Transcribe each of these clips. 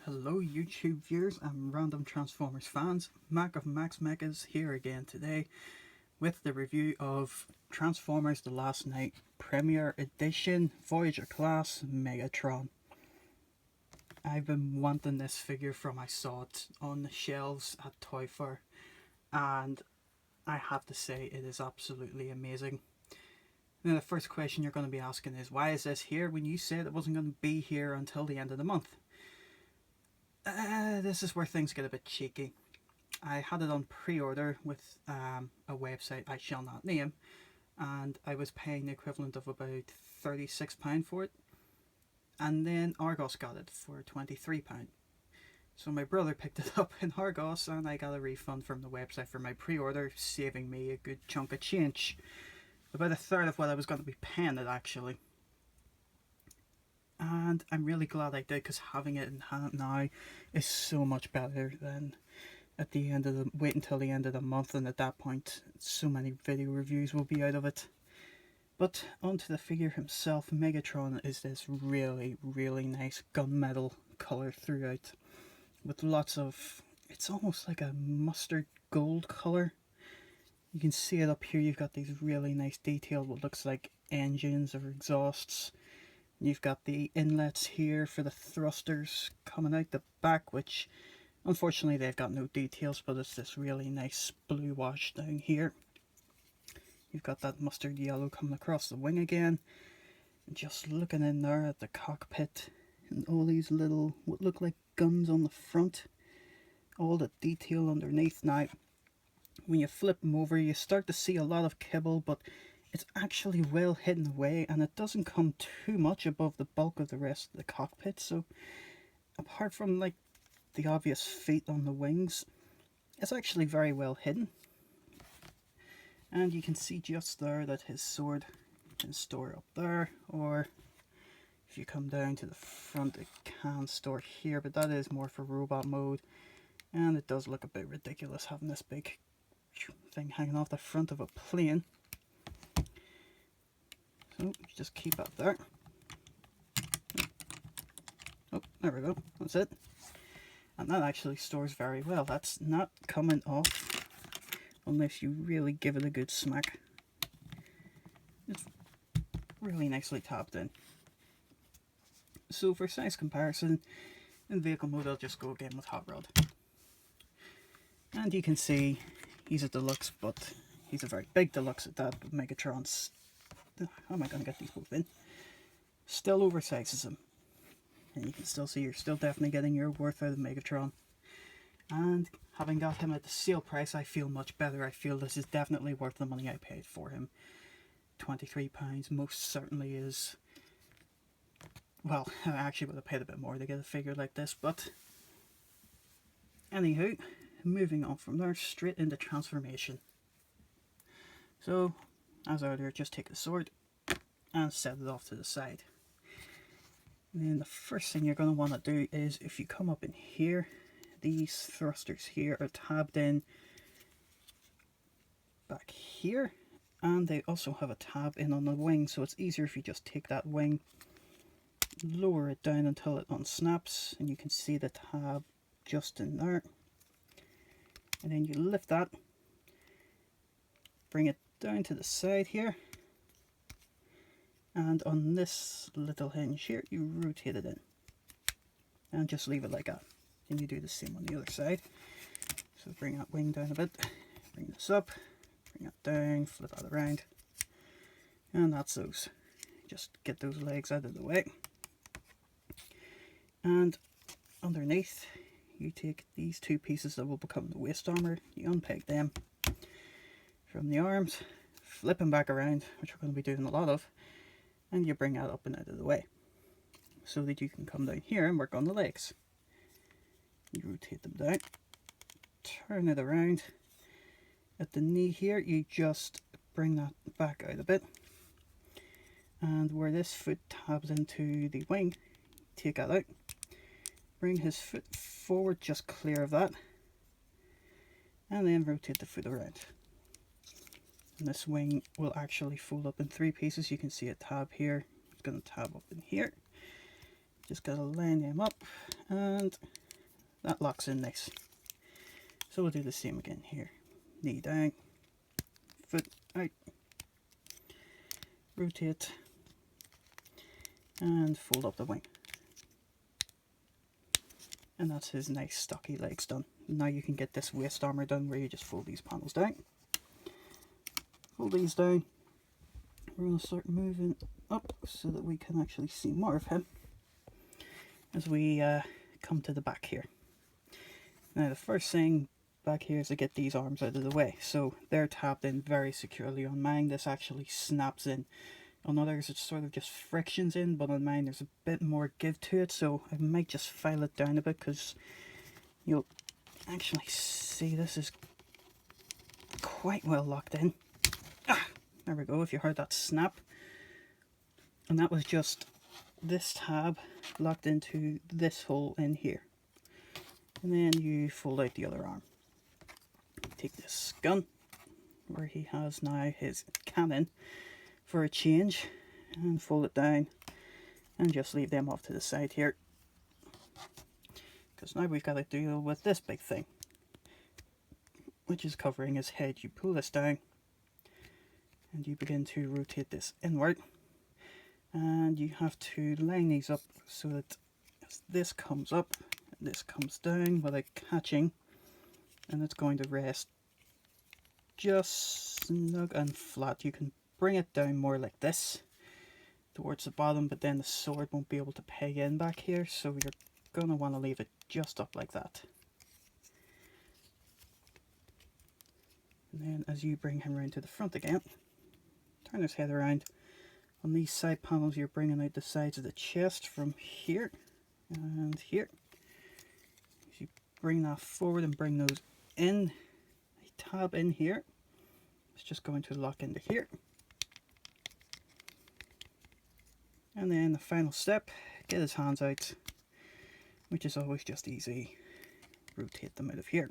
Hello YouTube viewers and random Transformers fans, Mack of Mack's Mechas here again today with the review of Transformers The Last Night Premier Edition Voyager class Megatron. I've been wanting this figure from I saw it on the shelves at Toy Fair, and I have to say it is absolutely amazing. Now the first question you're going to be asking is, why is this here when you said it wasn't going to be here until the end of the month? This is where things get a bit cheeky. I had it on pre-order with a website I shall not name, and I was paying the equivalent of about £36 for it, and then Argos got it for £23. So my brother picked it up in Argos and I got a refund from the website for my pre-order, saving me a good chunk of change. About a third of what I was going to be paying it actually. And I'm really glad I did, because having it in hand now is so much better than at the end of the wait until the end of the month, and at that point so many video reviews will be out of it. But onto the figure himself. Megatron is this really nice gunmetal colour throughout, with lots of, it's almost like a mustard gold colour. You can see it up here. You've got these really nice detailed what looks like engines or exhausts. You've got the inlets here for the thrusters coming out the back, which unfortunately they've got no details, but it's this really nice blue wash down here. You've got that mustard yellow coming across the wing again. And just looking in there at the cockpit and all these little what look like guns on the front, all the detail underneath. Now when you flip them over you start to see a lot of kibble, but it's actually well hidden away, and it doesn't come too much above the bulk of the rest of the cockpit. So apart from like the obvious feet on the wings, it's actually very well hidden. And you can see just there that his sword can store up there, or if you come down to the front it can store here, but that is more for robot mode, and it does look a bit ridiculous having this big thing hanging off the front of a plane. So just keep up there. Oh, there we go. That's it. And that actually stores very well. That's not coming off unless you really give it a good smack. It's really nicely tapped in. So for size comparison, in vehicle mode I'll just go again with Hot Rod. And you can see he's a deluxe, but he's a very big deluxe at that. But Megatron's, how am I going to get these both in? Still oversizes him. And you can still see you're still definitely getting your worth out of Megatron. And having got him at the sale price, I feel much better. I feel this is definitely worth the money I paid for him. £23 most certainly is. Well, I actually would have paid a bit more to get a figure like this, but anywho, moving on from there, straight into transformation. So as earlier, just take the sword and set it off to the side. And then the first thing you're going to want to do is, if you come up in here, these thrusters here are tabbed in back here, and they also have a tab in on the wing, so it's easier if you just take that wing, lower it down until it unsnaps, and you can see the tab just in there. And then you lift that, bring it down to the side here, and on this little hinge here you rotate it in and just leave it like that. And you do the same on the other side. So bring that wing down a bit, bring this up, bring that down, flip that around, and that's those. Just get those legs out of the way. And underneath you take these two pieces that will become the waist armor, you unpeg them from the arms, flip them back around, which we're going to be doing a lot of, and you bring that up and out of the way so that you can come down here and work on the legs. You rotate them down, turn it around. At the knee here you just bring that back out a bit, and where this foot tabs into the wing, take that out, bring his foot forward just clear of that, and then rotate the foot around. And this wing will actually fold up in three pieces. You can see a tab here. It's going to tab up in here. Just got to line them up and that locks in nice. So we'll do the same again here. Knee down, foot out, rotate, and fold up the wing. And that's his nice stocky legs done. Now you can get this waist armour done where you just fold these panels down. Fold these down. We're going to start moving up so that we can actually see more of him as we come to the back here. Now the first thing back here is to get these arms out of the way. So they're tapped in very securely. On mine this actually snaps in. On others it sort of just frictions in, but on mine there's a bit more give to it, so I might just file it down a bit because you'll actually see this is quite well locked in. Ah, there we go, if you heard that snap. And that was just this tab locked into this hole in here. And then you fold out the other arm. Take this gun, where he has now his cannon, for a change, and fold it down and just leave them off to the side here, because now we've got to deal with this big thing, which is covering his head. You pull this down and you begin to rotate this inward, and you have to line these up so that as this comes up and this comes down without catching, and it's going to rest just snug and flat. You can bring it down more like this towards the bottom, but then the sword won't be able to peg in back here, so you're going to want to leave it just up like that. And then as you bring him around to the front again, turn his head around. On these side panels you're bringing out the sides of the chest from here and here. As you bring that forward and bring those in, a tab in here, it's just going to lock into here. And then the final step, get his hands out, which is always just easy. Rotate them out of here.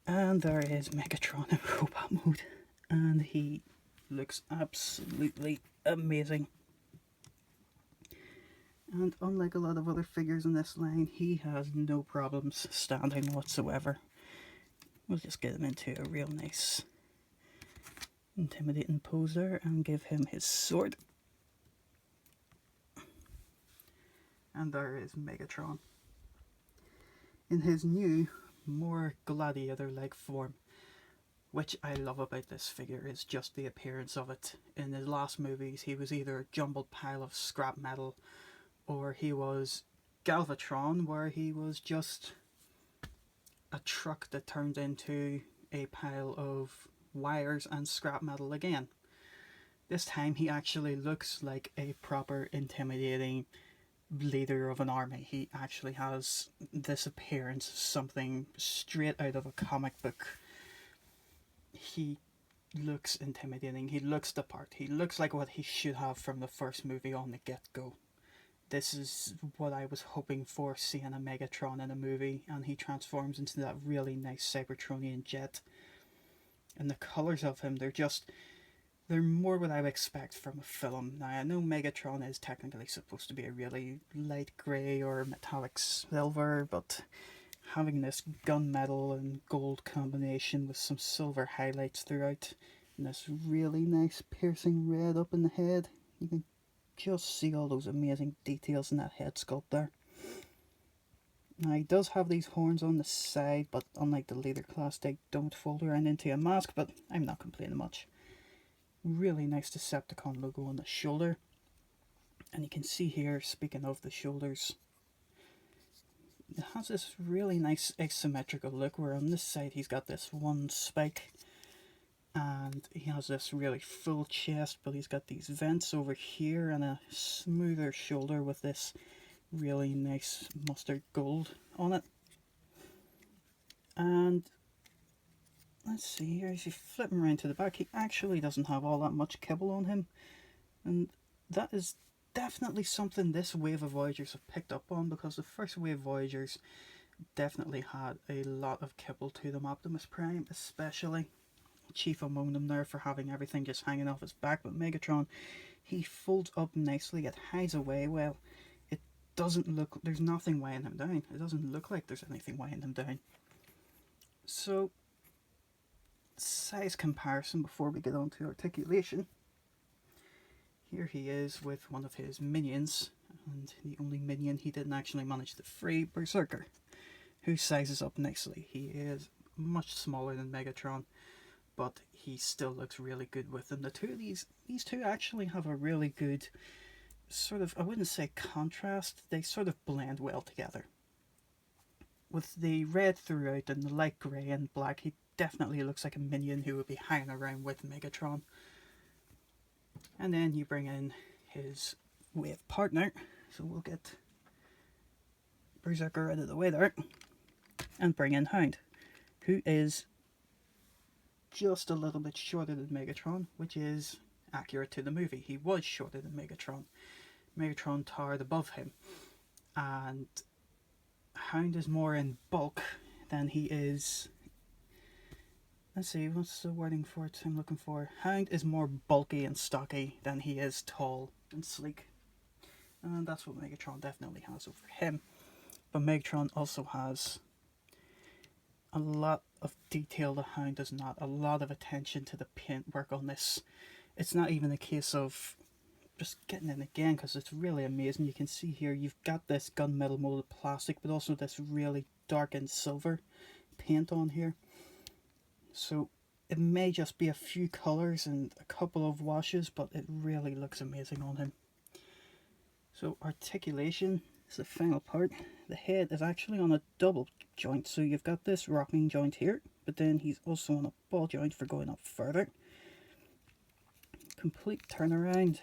And there is Megatron in robot mode. And he looks absolutely amazing. And unlike a lot of other figures in this line, he has no problems standing whatsoever. We'll just get him into a real nice intimidating pose there and give him his sword. And there is Megatron in his new, more gladiator-like form. Which I love about this figure is just the appearance of it. In his last movies he was either a jumbled pile of scrap metal, or he was Galvatron, where he was just a truck that turned into a pile of wires and scrap metal again. This time he actually looks like a proper intimidating leader of an army. He actually has this appearance, something straight out of a comic book. He looks intimidating, he looks the part, he looks like what he should have from the first movie on the get-go. This is what I was hoping for, seeing a Megatron in a movie, and he transforms into that really nice Cybertronian jet. And the colours of him, they're more what I would expect from a film. Now I know Megatron is technically supposed to be a really light grey or metallic silver, but having this gunmetal and gold combination with some silver highlights throughout, and this really nice piercing red up in the head, you can just see all those amazing details in that head sculpt there. Now he does have these horns on the side, but unlike the later class they don't fold around into a mask, but I'm not complaining much. Really nice Decepticon logo on the shoulder. And you can see here, speaking of the shoulders, it has this really nice asymmetrical look, where on this side he's got this one spike and he has this really full chest, but he's got these vents over here and a smoother shoulder with this really nice mustard gold on it. And let's see here, as you flip him around to the back, he actually doesn't have all that much kibble on him, and that is definitely something this wave of Voyagers have picked up on, because the first wave Voyagers definitely had a lot of kibble to them. Optimus Prime especially, chief among them there for having everything just hanging off his back, but Megatron, he folds up nicely, it hides away well, doesn't look, there's nothing weighing him down. It doesn't look like there's anything weighing him down. So, size comparison before we get on to articulation. Here he is with one of his minions, and the only minion he didn't actually manage to free, Berserker, who sizes up nicely. He is much smaller than Megatron, but he still looks really good with them. The two of these two actually have a really good sort of, I wouldn't say contrast, they sort of blend well together. With the red throughout and the light grey and black, he definitely looks like a minion who would be hanging around with Megatron. And then you bring in his wave partner, so we'll get Berserker out of the way there, and bring in Hound, who is just a little bit shorter than Megatron, which is accurate to the movie. He was shorter than Megatron. Megatron towered above him, and Hound is more in bulk than he is. Let's see, what's the wording for it I'm looking for? Hound is more bulky and stocky than he is tall and sleek. And that's what Megatron definitely has over him. But Megatron also has a lot of detail the Hound does not. A lot of attention to the paint work on this. It's not even a case of just getting in again, because it's really amazing. You can see here you've got this gunmetal molded plastic, but also this really darkened silver paint on here. So it may just be a few colours and a couple of washes, but it really looks amazing on him. So articulation is the final part. The head is actually on a double joint, so you've got this rocking joint here, but then he's also on a ball joint for going up further. Complete turnaround,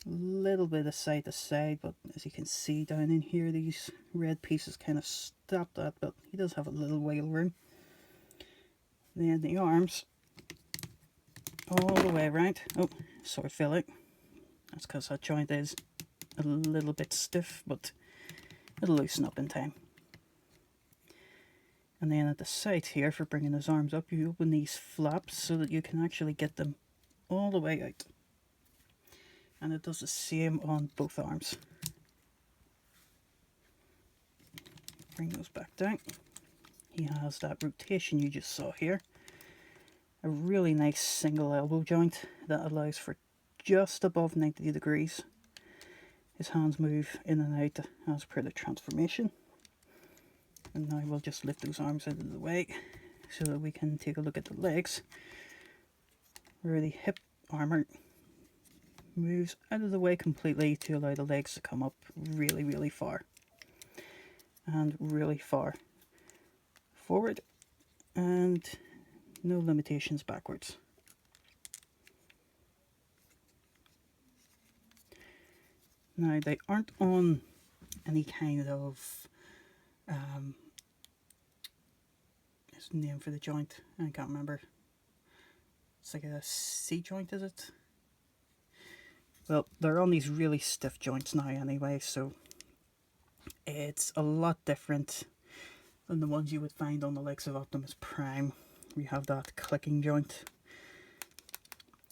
a little bit of side to side, but as you can see down in here, these red pieces kind of stop that, but he does have a little wiggle room. Then the arms all the way around. Oh, sword fillet. That's because that joint is a little bit stiff, but it'll loosen up in time. And then at the sides here, for bringing his arms up, you open these flaps so that you can actually get them all the way out. And it does the same on both arms. Bring those back down. He has that rotation you just saw here. A really nice single elbow joint that allows for just above 90 degrees. His hands move in and out as per the transformation. And now we'll just lift those arms out of the way so that we can take a look at the legs, where the hip armor moves out of the way completely to allow the legs to come up really, really far. And really far forward, and no limitations backwards. Now they aren't on any kind of what's the name for the joint? I can't remember. It's like a C joint, is it? Well, they're on these really stiff joints now anyway, so it's a lot different than the ones you would find on the likes of Optimus Prime. We have that clicking joint.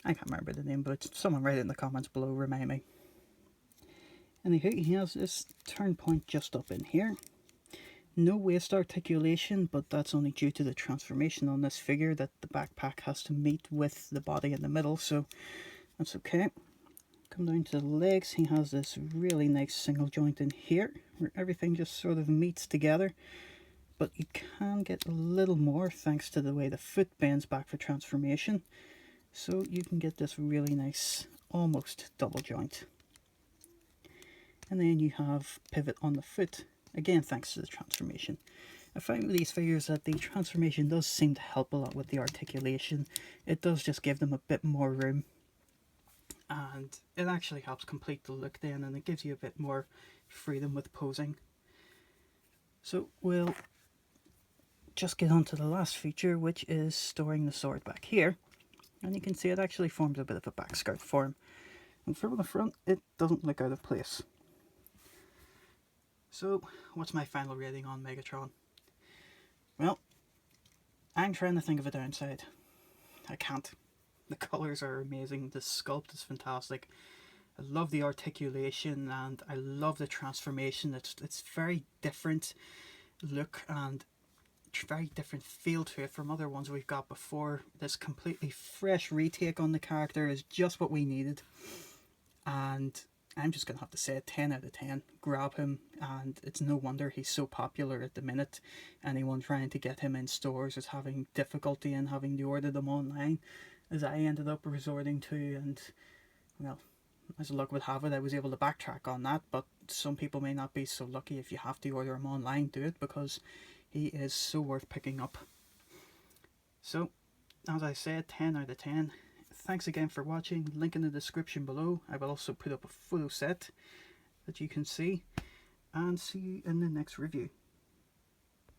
I can't remember the name, but someone write it in the comments below, remind me. Anywho, he has this turn point just up in here. No waist articulation, but that's only due to the transformation on this figure that the backpack has to meet with the body in the middle, so that's okay. Come down to the legs, he has this really nice single joint in here, where everything just sort of meets together. But you can get a little more thanks to the way the foot bends back for transformation. So you can get this really nice, almost double joint. And then you have pivot on the foot, again thanks to the transformation. I find with these figures that the transformation does seem to help a lot with the articulation. It does just give them a bit more room. And it actually helps complete the look then, and it gives you a bit more freedom with posing. So we'll just get on to the last feature, which is storing the sword back here. And you can see it actually forms a bit of a back skirt for him. And from the front, it doesn't look out of place. So, what's my final rating on Megatron? Well, I'm trying to think of a downside. I can't. The colours are amazing, the sculpt is fantastic. I love the articulation, and I love the transformation. It's very different look and very different feel to it from other ones we've got before. This completely fresh retake on the character is just what we needed, and I'm just gonna have to say a 10 out of 10. Grab him, and it's no wonder he's so popular at the minute. Anyone trying to get him in stores is having difficulty in having to order them online, as I ended up resorting to, and well, as luck would have it, I was able to backtrack on that, but some people may not be so lucky. If you have to order him online, do it, because he is so worth picking up. So, as I said, 10 out of 10. Thanks again for watching. Link in the description below. I will also put up a photo set that you can see. And see you in the next review.